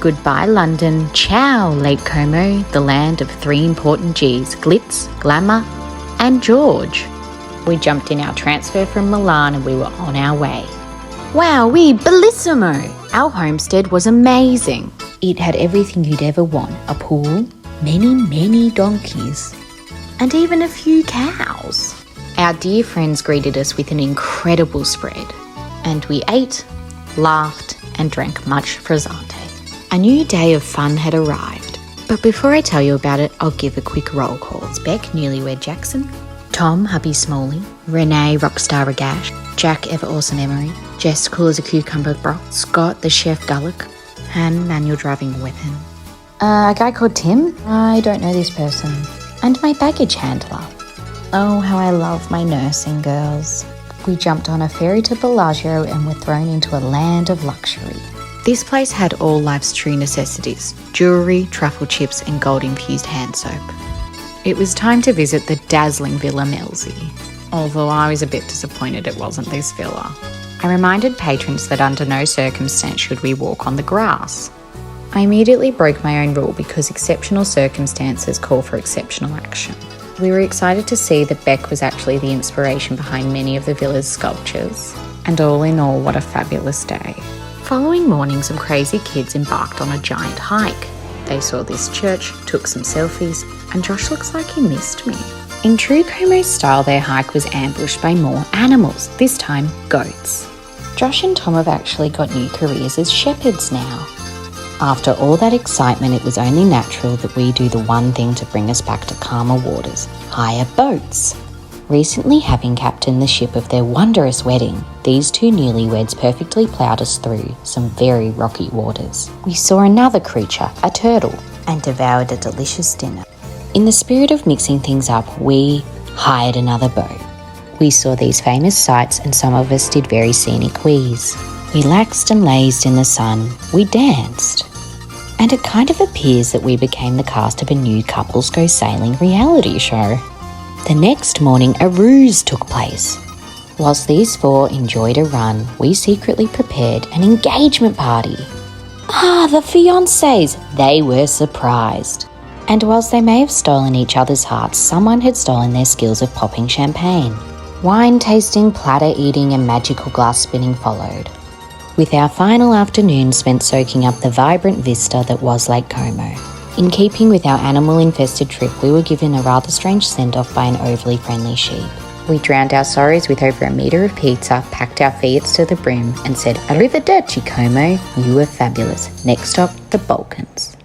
Goodbye London, ciao Lake Como, the land of three important G's, glitz, glamour and George. We jumped in our transfer from Milan and we were on our way. Wowee, bellissimo! Our homestead was amazing. It had everything you'd ever want, a pool, many donkeys, and even a few cows. Our dear friends greeted us with an incredible spread, and we ate, laughed and drank much frizzante. A new day of fun had arrived. But before I tell you about it, I'll give a quick roll call. It's Beck, newlywed Jackson, Tom, hubby Smalley, Renee, rockstar Ragash, Jack, ever awesome Emery, Jess, cool as a cucumber Brock, Scott, the chef Gullick, Han, manual driving weapon, a guy called Tim, I don't know this person, and my baggage handler. Oh, how I love my nursing girls. We jumped on a ferry to Bellagio and were thrown into a land of luxury. This place had all life's true necessities, jewellery, truffle chips and gold-infused hand soap. It was time to visit the dazzling Villa Melzi, although I was a bit disappointed it wasn't this villa. I reminded patrons that under no circumstance should we walk on the grass. I immediately broke my own rule because exceptional circumstances call for exceptional action. We were excited to see that Beck was actually the inspiration behind many of the villa's sculptures. And all in all, what a fabulous day. Following morning, some crazy kids embarked on a giant hike. They saw this church, took some selfies, and Josh looks like he missed me. In true Como style, their hike was ambushed by more animals, this time goats. Josh and Tom have actually got new careers as shepherds now. After all that excitement, it was only natural that we do the one thing to bring us back to calmer waters, hire boats. Recently having captained the ship of their wondrous wedding, these two newlyweds perfectly ploughed us through some very rocky waters. We saw another creature, a turtle, and devoured a delicious dinner. In the spirit of mixing things up, we hired another boat. We saw these famous sights and some of us did very scenic wees. We laxed and lazed in the sun, we danced. And it kind of appears that we became the cast of a new Couples Go Sailing reality show. The next morning, a ruse took place. Whilst these four enjoyed a run, we secretly prepared an engagement party. The fiancés! They were surprised. And whilst they may have stolen each other's hearts, someone had stolen their skills of popping champagne. Wine tasting, platter eating and magical glass spinning followed, with our final afternoon spent soaking up the vibrant vista that was Lake Como. In keeping with our animal-infested trip, we were given a rather strange send-off by an overly friendly sheep. We drowned our sorrows with over a metre of pizza, packed our Fiats to the brim and said, "Arrivederci Como, you were fabulous. Next stop, the Balkans."